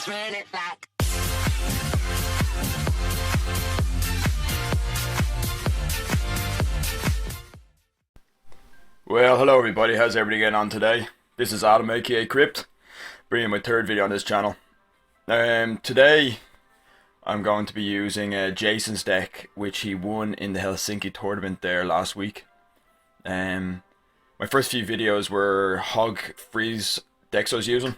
Run it back. Well, hello everybody, how's everybody getting on today? This is Adam aka KRYPT, bringing my third video on this channel. Today I'm going to be using Jason's deck, which he won in the Helsinki tournament there last week. My first few videos were Hog Freeze decks I was using,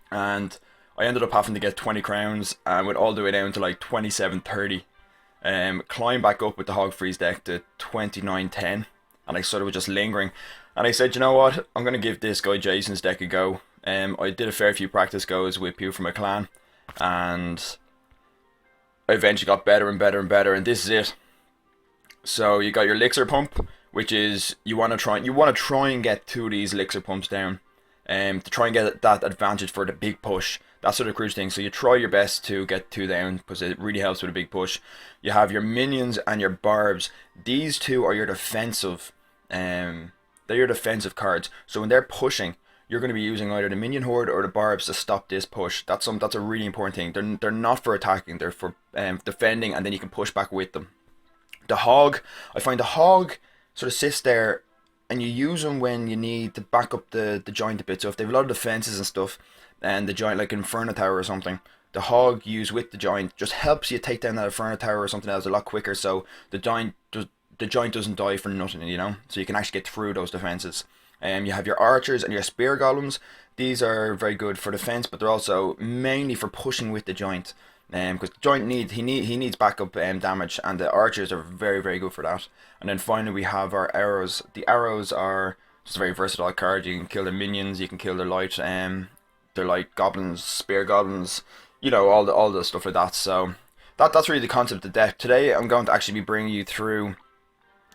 and I ended up having to get 20 crowns and went all the way down to like 27-30. Climb back up with the Hog Freeze deck to 29-10. And I sort of was just lingering, and I said, you know what, I'm going to give this guy Jason's deck a go. I did a fair few practice goes with people from my clan, and I eventually got better and better and better, and this is it. So you got your elixir pump, which is you want to try and get 2 of these elixir pumps down, to try and get that advantage for the big push. That's sort of the crucial thing. So you try your best to get 2 down, because it really helps with a big push. You have your minions and your barbs. These two are your defensive. They're your defensive cards. So when they're pushing, you're going to be using either the minion horde or the barbs to stop this push. That's a really important thing. They're not for attacking. They're for defending, and then you can push back with them. The hog, I find the hog sort of sits there, and you use them when you need to back up the giant a bit. So if they have a lot of defenses and stuff, and the giant, like Inferno Tower or something, the hog used with the giant just helps you take down that Inferno Tower or something else a lot quicker, so the giant doesn't die for nothing, you know, so you can actually get through those defenses. You have your archers and your spear golems. These are very good for defense, but they're also mainly for pushing with the giant, because the giant needs backup damage, and the archers are very, very good for that. And then finally we have our arrows. The arrows are just a very versatile card. You can kill their minions, you can kill their light they're like goblins, spear goblins, you know, all the stuff like that. So that's really the concept of the deck. Today I'm going to actually be bringing you through,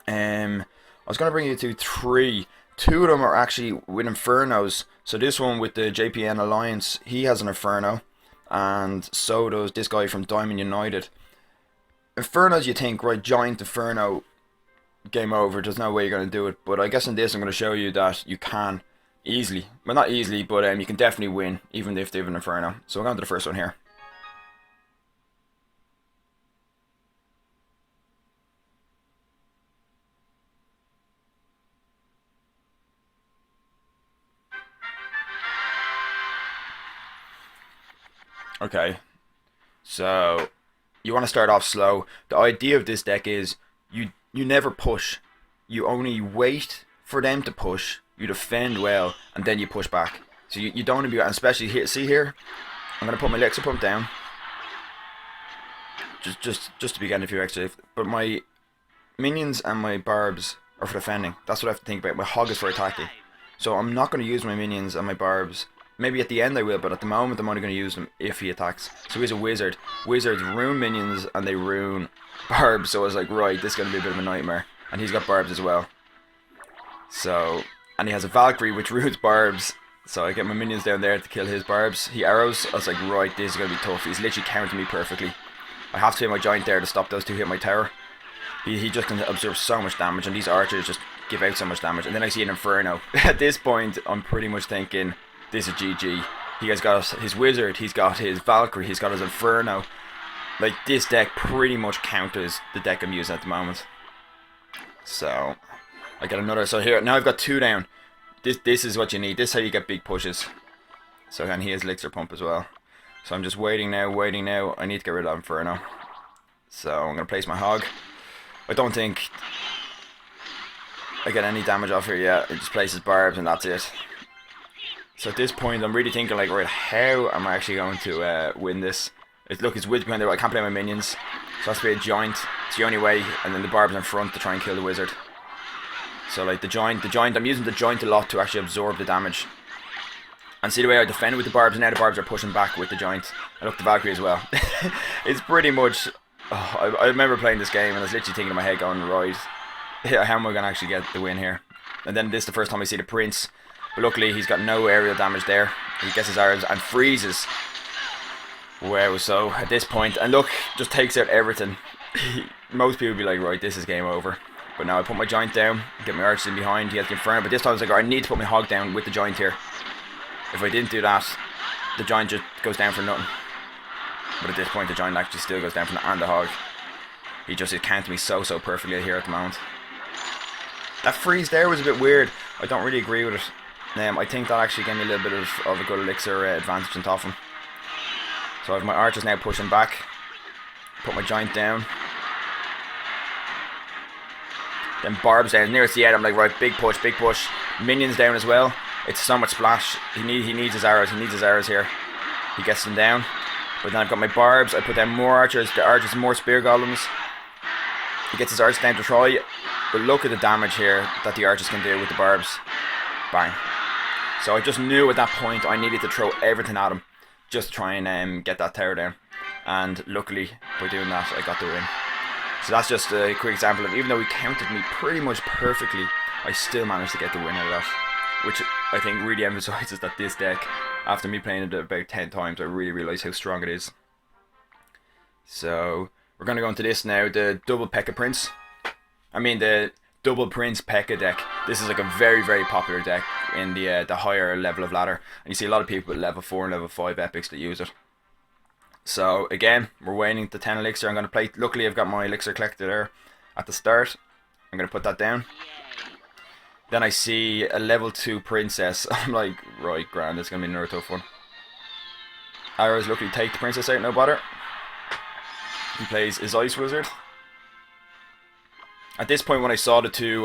I was going to bring you through 3. 2 of them are actually with Infernos. So this one with the JPN Alliance, he has an Inferno, and so does this guy from Diamond United. Infernos, you think, right, giant Inferno, game over, there's no way you're going to do it. But I guess in this I'm going to show you that you can easily. Well, not easily, but you can definitely win, even if they have an Inferno. So we're going to the first one here. Okay, so you want to start off slow. The idea of this deck is you never push. You only wait for them to push. You defend well, and then you push back. So you don't want to be, and especially here. See here, I'm gonna put my elixir pump down. Just to begin a few extra. But my minions and my barbs are for defending. That's what I have to think about. My hog is for attacking. So I'm not going to use my minions and my barbs. Maybe at the end I will, but at the moment I'm only going to use them if he attacks. So he's a wizard. Wizards ruin minions and they ruin barbs. So I was like, right, this is going to be a bit of a nightmare. And he's got barbs as well. So, and he has a Valkyrie which ruins barbs. So I get my minions down there to kill his barbs. He arrows. I was like, right, this is going to be tough. He's literally counting me perfectly. I have to hit my giant there to stop those 2 hit my tower. He just can absorb so much damage, and these archers just give out so much damage. And then I see an Inferno. At this point, I'm pretty much thinking, this is GG. He has got his wizard, he's got his Valkyrie, he's got his Inferno. Like, this deck pretty much counters the deck I'm using at the moment. So, I get another. So here, now I've got 2 down. This is what you need. This is how you get big pushes. So, and he has elixir pump as well. So I'm just waiting now. I need to get rid of Inferno. So I'm going to place my hog. I don't think I get any damage off here yet. It just places barbs and that's it. So at this point I'm really thinking, like, right, how am I actually going to win this? Look, it's wizard behind there. I can't play my minions. So it has to be a giant. It's the only way. And then the barbs in front to try and kill the wizard. So like the giant, I'm using the giant a lot to actually absorb the damage. And see the way I defend with the barbs, and now the barbs are pushing back with the giant. And look, the Valkyrie as well. It's pretty much... Oh, I remember playing this game and I was literally thinking in my head going, right, how am I going to actually get the win here? And then this is the first time I see the Prince. But luckily he's got no aerial damage there. He gets his arrows and freezes. Wow, so at this point, and look, just takes out everything. Most people would be like, right, this is game over. But now I put my giant down, get my archers in behind, he has the Inferno. But this time I was like, I need to put my hog down with the giant here. If I didn't do that, the giant just goes down for nothing. But at this point, the giant actually still goes down from the, and the hog. He just counted me so perfectly here at the moment. That freeze there was a bit weird. I don't really agree with it. I think that actually gave me a little bit of a good elixir advantage on top of him. So I have my archers now pushing back. Put my giant down. Then barbs down. Nearest the end, I'm like, right, big push. Minions down as well. It's so much splash. He needs his arrows. He needs his arrows here. He gets them down. But then I've got my barbs. I put down more archers. The archers, more spear golems. He gets his archers down to try. But look at the damage here that the archers can do with the barbs. Bang. So I just knew at that point I needed to throw everything at him. Just to try and get that tower down. And luckily, by doing that, I got the win. So that's just a quick example of, even though he counted me pretty much perfectly, I still managed to get the win out of that. Which I think really emphasizes that this deck, after me playing it about 10 times, I really realised how strong it is. So, we're going to go into this now, the double P.E.K.K.A Prince. The double Prince P.E.K.K.A deck. This is like a very popular deck in the higher level of ladder. And you see a lot of people with level 4 and level 5 epics that use it. So again, we're waiting to 10 elixir. I'm going to play, luckily I've got my elixir collector there at the start. I'm going to put that down. Then I see a level 2 princess. I'm like, right, grand, it's going to be another tough one. Arrows luckily take the princess out, no bother. He plays his ice wizard. At this point, when I saw the two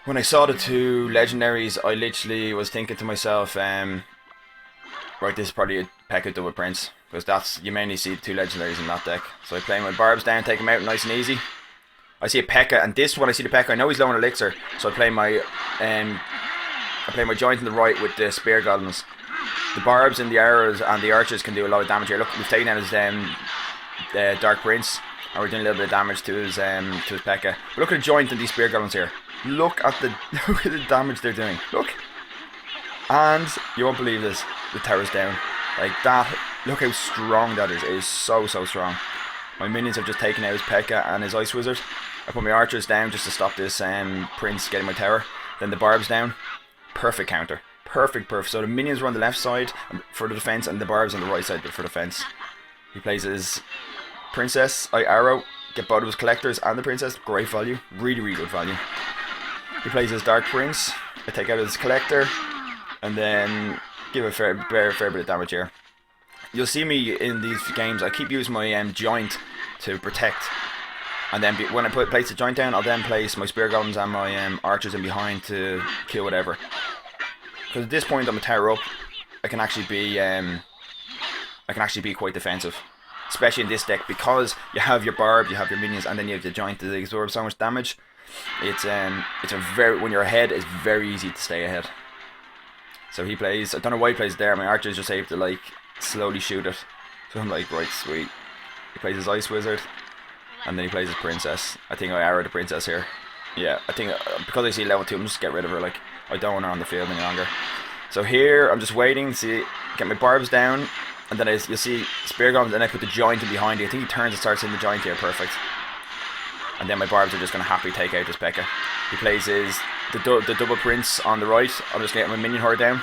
legendaries, I literally was thinking to myself, right, this is probably a P.E.K.K.A double prince, because you mainly see the two legendaries in that deck. So I play my barbs down, take him out nice and easy. I see a P.E.K.K.A, and this when I see the P.E.K.K.A, I know he's low on elixir, so I play my giant on the right with the spear golems. The barbs and the arrows and the archers can do a lot of damage here. Look, we've taken down his dark prince, and we're doing a little bit of damage to his P.E.K.K.A. But look at the joint and these spear golems here. Look at the damage they're doing. Look, and you won't believe this. The tower's down like that. Look how strong that is. It is so strong. My minions have just taken out his P.E.K.K.A and his ice wizard. I put my archers down just to stop this prince getting my tower. Then the barbs down. Perfect counter. Perfect. So the minions were on the left side for the defense, and the barbs on the right side for defense. He plays his princess. I arrow. Get both of his collectors and the princess. Great value. Really good value. He plays his dark prince. I take out his collector, and then give a fair bit of damage here. You'll see me in these games, I keep using my giant to protect, and then when I place the giant down, I'll then place my spear golems and my archers in behind to kill whatever. Because at this point I'm a tower up, I can actually be quite defensive, especially in this deck, because you have your barb, you have your minions, and then you have the giant to absorb so much damage. When you're ahead, it's very easy to stay ahead. So he plays, I don't know why he plays there, my archers just able to like slowly shoot it. So I'm like, right, sweet. He plays his ice wizard, and then he plays his princess. I think I arrow the princess here. Yeah, I think because I see level 2, I'm just get rid of her. Like, I don't want her on the field any longer. So here, I'm just waiting, see, get my barbs down, and then you'll see spear golems, and I put the giant in behind you. I think he turns and starts in the giant here, perfect. And then my barbs are just going to happily take out this P.E.K.K.A. He plays the double prince on the right. I'm just getting my minion horde down.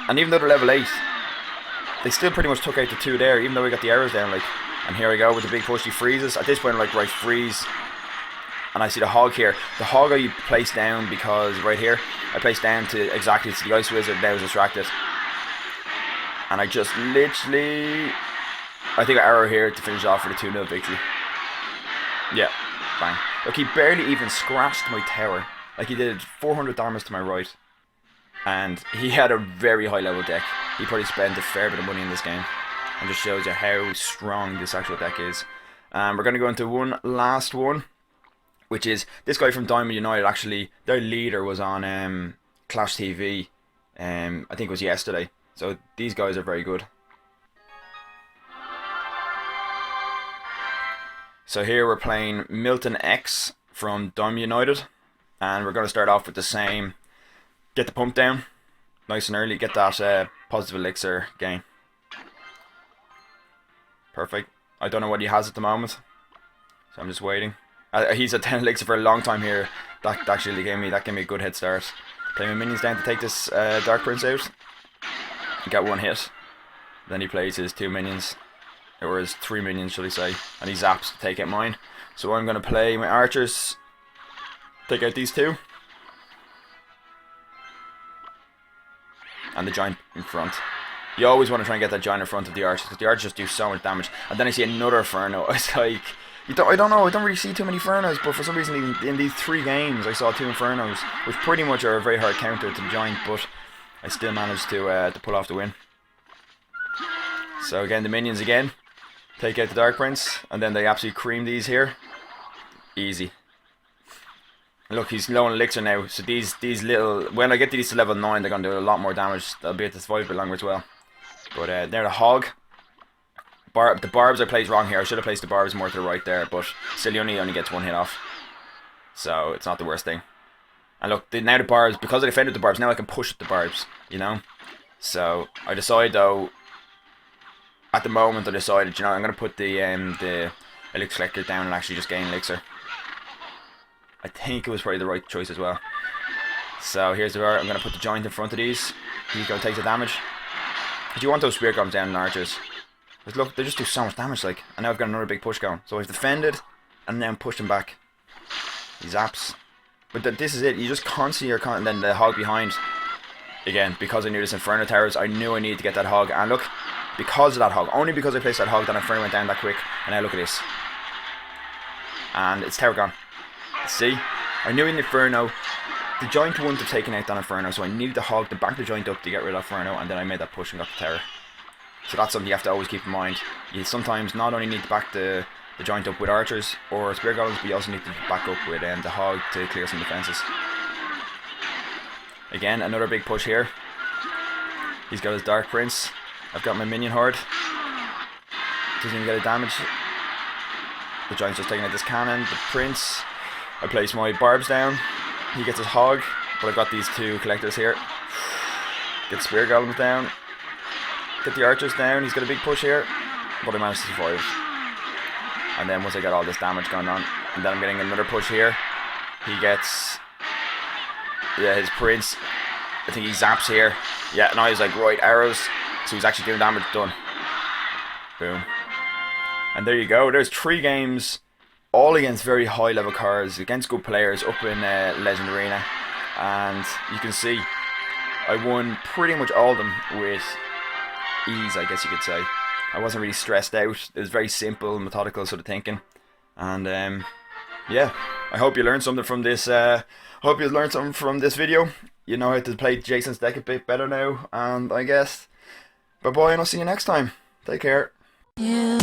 And even though they're level 8, they still pretty much took out the 2 there, even though we got the arrows down. Like, and here I go with the big push. He freezes. At this point, I'm like, right, freeze. And I see the hog here. The hog I placed down because right here, I placed down to exactly to the ice wizard. Now is distracted. And I just literally, I think I arrow here to finish off for the 2-0 victory. Yeah, bang. Look, he barely even scratched my tower. Like, he did 400 damage to my right. And he had a very high level deck. He probably spent a fair bit of money in this game. And just shows you how strong this actual deck is. We're going to go into one last one, which is this guy from Diamond United. Actually, their leader was on Clash TV. I think it was yesterday. So these guys are very good. So here we're playing Milton X from Diamond United, and we're going to start off with the same. Get the pump down, nice and early, get that positive elixir gain. Perfect. I don't know what he has at the moment, so I'm just waiting. He's at 10 elixir for a long time here. That actually gave me a good head start. Play my minions down to take this Dark Prince out. Got one hit. Then he plays his 2 minions, or his 3 minions should I say, and he zaps to take out mine. So I'm going to play my archers, take out these 2, and the giant in front. You always want to try and get that giant in front of the archers, because the archers just do so much damage. And then I see another Inferno. It's like, I don't know, I don't really see too many Infernos, but for some reason in these 3 games I saw 2 Infernos, which pretty much are a very hard counter to the giant, but I still managed to pull off the win. So again, the minions again, take out the Dark Prince, and then they absolutely cream these here. Easy. Look, he's low on elixir now, so these little, when I get these to level 9, they're going to do a lot more damage. They'll be able to survive a bit longer as well. But they're the hog. The barbs I placed wrong here. I should have placed the barbs more to the right there, but still he only gets 1 hit off. So it's not the worst thing. And look, now the barbs, because I defended the barbs, now I can push the barbs, you know? So I decided though, at the moment I decided, you know, I'm going to put the elixir collector down and actually just gain elixir. I think it was probably the right choice as well. So here's the bar. I'm going to put the giant in front of these. He's going to take the damage. But you want those spear golems down in archers. But look, they just do so much damage, like. And now I've got another big push going. So I've defended, and then pushed him back. He zaps. But this is it. You just constantly are and then the hog behind. Again, because I knew this Inferno Towers, I knew I needed to get that hog. And look, because of that hog, only because I placed that hog, that Inferno went down that quick. And now look at this. And it's tower gone. See? I knew in the Inferno, the giant wouldn't have taken out that Inferno, so I needed the hog to back the giant up to get rid of Inferno, and then I made that push and got the tower. So that's something you have to always keep in mind. You sometimes not only need to back the giant up with archers or spear golems, but you also need to back up with the hog to clear some defenses. Again, another big push here. He's got his Dark Prince. I've got my minion horde. Doesn't even get a damage. The giant's just taking out this cannon. The prince. I place my barbs down. He gets his hog, but I've got these 2 collectors here. Get spear golems down. Get the archers down. He's got a big push here, but I managed to survive. And then once I got all this damage going on, and then I'm getting another push here. He gets, yeah, his prince. I think he zaps here. Yeah, now he's like, right, arrows. So he's actually doing damage. Done. Boom. And there you go. There's 3 games, all against very high level cards, against good players up in Legend Arena. And you can see I won pretty much all of them with ease, I guess you could say. I wasn't really stressed out. It was very simple, methodical sort of thinking. And yeah, I hope you learned something from this. Video. You know how to play Jason's deck a bit better now. And I guess bye bye, and I'll see you next time. Take care. Yeah.